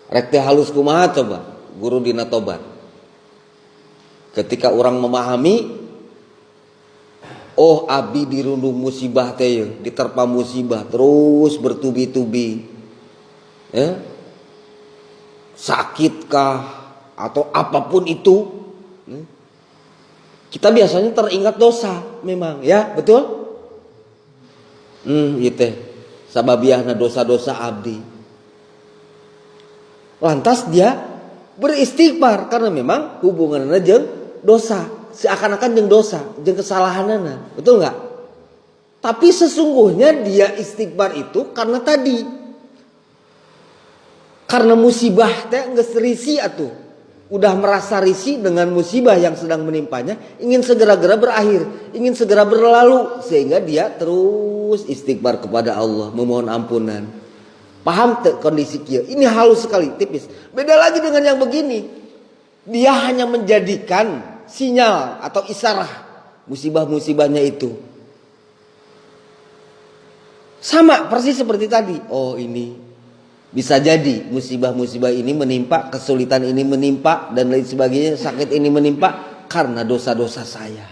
Rek teh halus kumaha coba guru dina tobat. Ketika orang memahami, oh abdi dirundung musibah teh, diterpa musibah terus bertubi-tubi. Ya. Sakitkah atau apapun itu, kita biasanya teringat dosa memang, ya betul? Itu sababiahna dosa-dosa abdi. Lantas dia beristighfar karena memang hubungannya jeung dosa, seakan-akan jeung dosa, jeung kesalahanana, betul nggak? Tapi sesungguhnya dia istighfar itu karena tadi, karena musibah teh geus risih atuh, udah merasa risih dengan musibah yang sedang menimpanya, ingin segera-gera berakhir, ingin segera berlalu, sehingga dia terus istighfar kepada Allah, memohon ampunan. Paham tuh kondisi kia? Ini halus sekali, tipis. Beda lagi dengan yang begini. Dia hanya menjadikan sinyal atau isyarat musibah-musibahnya itu. Sama persis seperti tadi. Oh ini bisa jadi musibah-musibah ini menimpa, kesulitan ini menimpa, dan lain sebagainya, sakit ini menimpa karena dosa-dosa saya.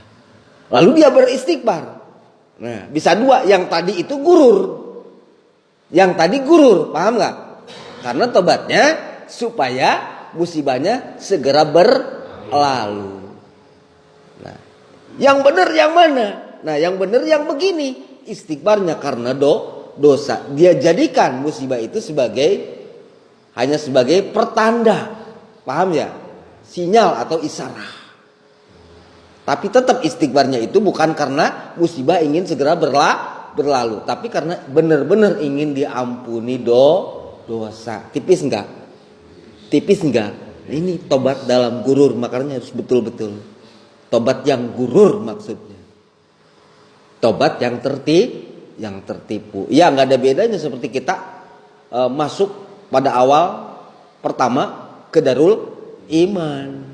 Lalu dia beristighfar. Nah, bisa dua. Yang tadi itu gurur. Yang tadi gurur, paham nggak? Karena tobatnya supaya musibahnya segera berlalu. Nah, yang benar yang mana? Nah, yang benar yang begini, istighfarnya karena dosa. Dia jadikan musibah itu hanya sebagai pertanda, paham ya? Sinyal atau isyarat. Tapi tetap istighfarnya itu bukan karena musibah ingin segera berlalu, tapi karena benar-benar ingin diampuni dosa. Tipis enggak? Tipis enggak? Ini tobat dalam gurur, makanya harus betul-betul. Tobat yang gurur maksudnya. Tobat yang tertipu. Ya nggak ada bedanya seperti kita masuk pada awal pertama ke Darul Iman,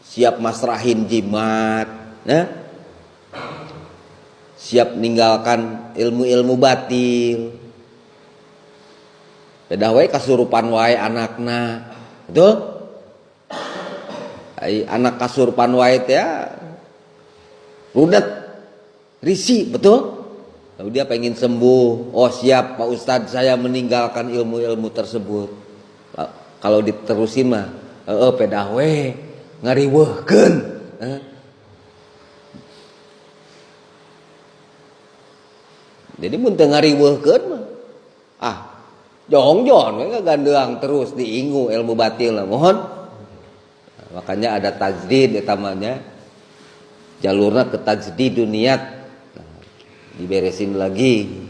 siap masrahin jimat, nah. Siap meninggalkan ilmu-ilmu batil. Beda wae kasurupan wae anakna. Betul? Anak kasurupan wae teh rudet, risih, betul? Lalu dia pengen sembuh. Oh siap Pak Ustadz, saya meninggalkan ilmu-ilmu tersebut. Kalau diterusin mah, beda wae ngariweuhkeun. Jadi mun teu ngariweuhkeun mah jong-jong we gandeang terus diingu ilmu batil lah mohon. Makanya ada tajdid eta mah nya. Jalurna ke tajdidun niat. Diberesin lagi.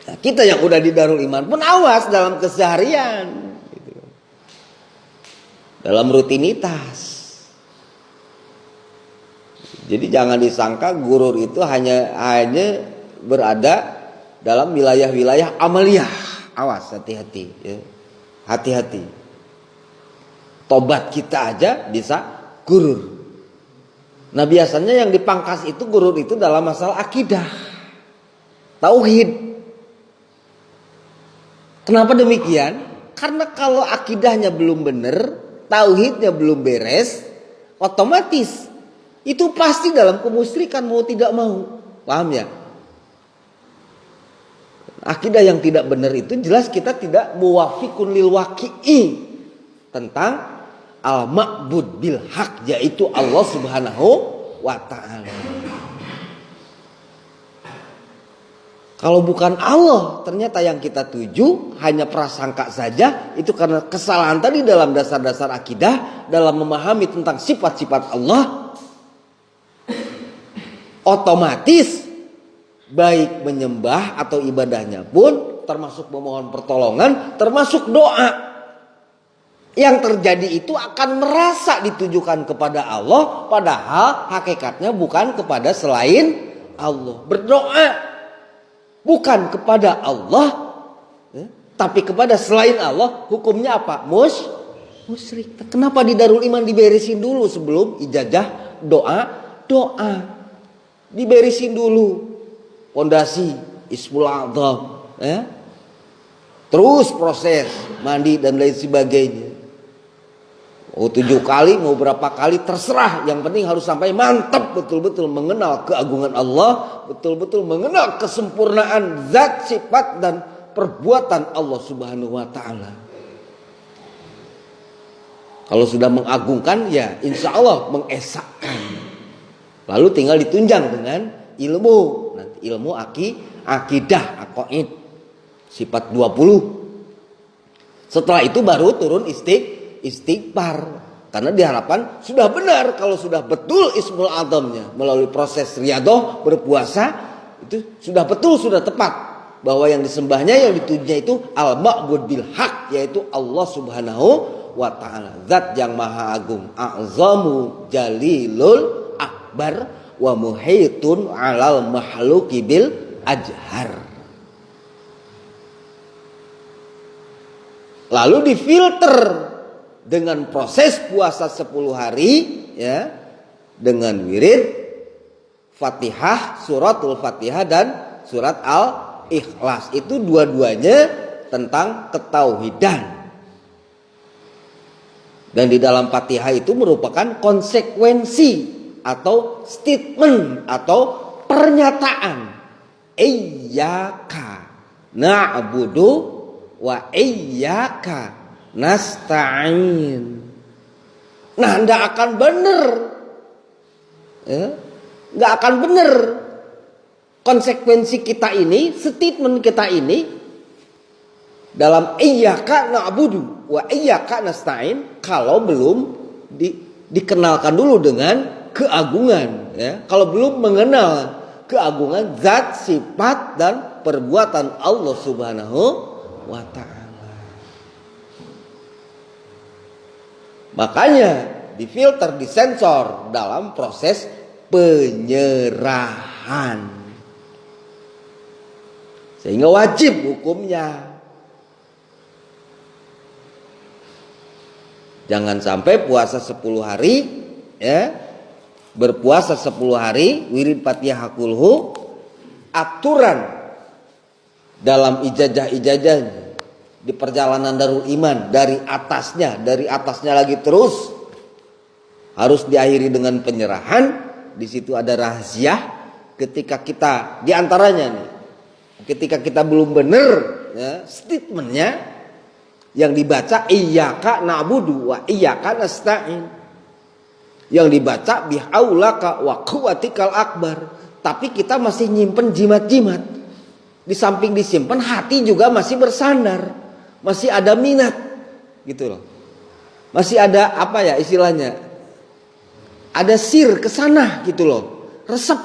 Nah, kita yang udah di Darul Iman pun awas dalam keseharian gitu. Dalam rutinitas. Jadi jangan disangka gurur itu hanya berada dalam wilayah-wilayah amaliyah. Awas, hati-hati ya. Hati-hati. Tobat kita aja bisa gurur. Nah biasanya yang dipangkas itu gurur itu dalam masalah akidah, tauhid. Kenapa demikian? Karena kalau akidahnya belum benar, tauhidnya belum beres, otomatis itu pasti dalam kemusyrikan mau tidak mau. Paham ya? Akidah yang tidak benar itu jelas kita tidak muwafiqun lil waqi'i tentang al-ma'bud bil haq, yaitu Allah Subhanahu wa taala. Kalau bukan Allah, ternyata yang kita tuju hanya prasangka saja, itu karena kesalahan tadi dalam dasar-dasar akidah, dalam memahami tentang sifat-sifat Allah. Otomatis baik menyembah atau ibadahnya pun termasuk memohon pertolongan, termasuk doa. Yang terjadi itu akan merasa ditujukan kepada Allah, padahal hakikatnya bukan kepada selain Allah. Berdoa bukan kepada Allah, tapi kepada selain Allah, hukumnya apa? Musyrik. Kenapa di Darul Iman diberesin dulu sebelum ijazah doa? Diberesin dulu pondasi Ismul A'dzam, Terus proses mandi dan lain sebagainya. Oh 7 kali, mau berapa kali terserah. Yang penting harus sampai mantap, betul-betul mengenal keagungan Allah, betul-betul mengenal kesempurnaan zat, sifat dan perbuatan Allah Subhanahu wa taala. Kalau sudah mengagungkan, ya insya Allah mengesahkan. Lalu tinggal ditunjang dengan ilmu. Nanti ilmu akidah, aqaid. Sifat 20. Setelah itu baru turun istighfar. Karena diharapkan sudah benar, kalau sudah betul Ismul Azamnya melalui proses riyadhah, berpuasa, itu sudah betul, sudah tepat. Bahwa yang disembahnya, yang ditujunya itu al-ma'bud bil haq, yaitu Allah Subhanahu wa ta'ala. Zat yang maha agung, a'zamu jalilul akbar wa muhitun alal mahluki bil ajhar. Lalu difilter dengan proses puasa 10 hari, ya, dengan wirid Fatihah, suratul Fatihah dan surat Al-Ikhlas. Itu dua-duanya tentang ketauhidan. Dan di dalam Fatihah itu merupakan konsekuensi atau statement atau pernyataan. Iyyaka na'budu wa iyyaka nasta'in. Nah, nggak akan benar, ya, nggak akan benar konsekuensi kita ini, statement kita ini dalam iyyaka na'budu wa iyyaka nasta'in kalau belum dikenalkan dulu dengan keagungan, ya. Kalau belum mengenal keagungan zat, sifat dan perbuatan Allah Subhanahu wa ta'ala. Makanya difilter, disensor dalam proses penyerahan, sehingga wajib hukumnya. Jangan sampai puasa 10 hari, ya, berpuasa 10 hari, wirid Fatihah kulhu, aturan dalam ijazah-ijazahnya di perjalanan Darul Iman, dari atasnya lagi terus harus diakhiri dengan penyerahan. Di situ ada rahasia. Ketika kita diantaranya nih, ketika kita belum benar, ya, statementnya yang dibaca iyyaka na'budu wa iyyaka nasta'in, yang dibaca bihaulaka wa quwwatikal akbar, tapi kita masih nyimpen jimat-jimat. Di samping disimpan, hati juga masih bersandar, masih ada minat, gitu loh. Masih ada apa ya istilahnya? Ada sir ke sana, gitu loh. Resep.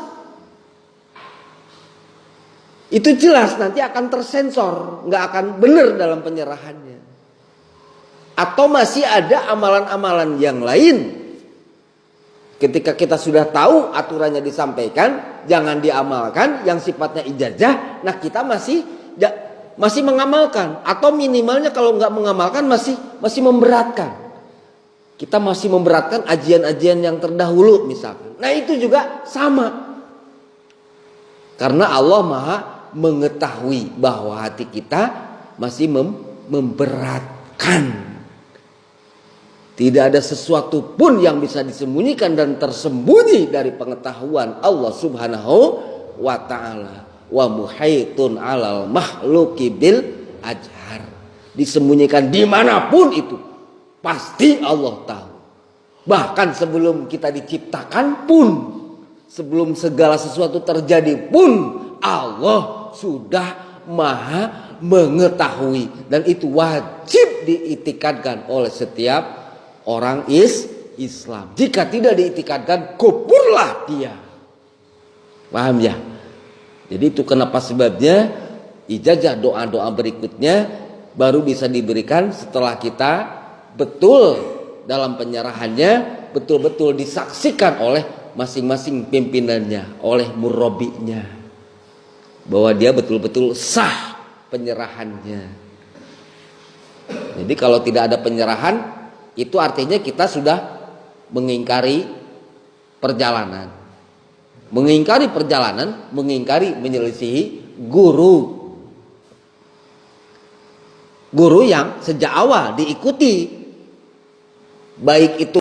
Itu jelas nanti akan tersensor, nggak akan benar dalam penyerahannya. Atau masih ada amalan-amalan yang lain. Ketika kita sudah tahu aturannya disampaikan, jangan diamalkan, yang sifatnya ijazah, nah kita masih mengamalkan, atau minimalnya kalau nggak mengamalkan masih memberatkan. Kita masih memberatkan ajian-ajian yang terdahulu misalkan. Nah itu juga sama. Karena Allah Maha mengetahui bahwa hati kita masih memberatkan. Tidak ada sesuatu pun yang bisa disembunyikan dan tersembunyi dari pengetahuan Allah Subhanahu wa ta'ala. Wa muhaitun alal mahluki bil ajhar. Disembunyikan dimanapun itu, pasti Allah tahu. Bahkan sebelum kita diciptakan pun, sebelum segala sesuatu terjadi pun, Allah sudah maha mengetahui. Dan itu wajib diitikadkan oleh setiap orang Islam. Jika tidak diitikadkan, kufurlah dia. Paham ya? Jadi itu kenapa sebabnya ijazah doa-doa berikutnya baru bisa diberikan setelah kita betul dalam penyerahannya, betul-betul disaksikan oleh masing-masing pimpinannya, oleh murabbinya, bahwa dia betul-betul sah penyerahannya. Jadi kalau tidak ada penyerahan, itu artinya kita sudah mengingkari perjalanan. Mengingkari perjalanan, mengingkari menyelisihi guru. Guru yang sejak awal diikuti, baik itu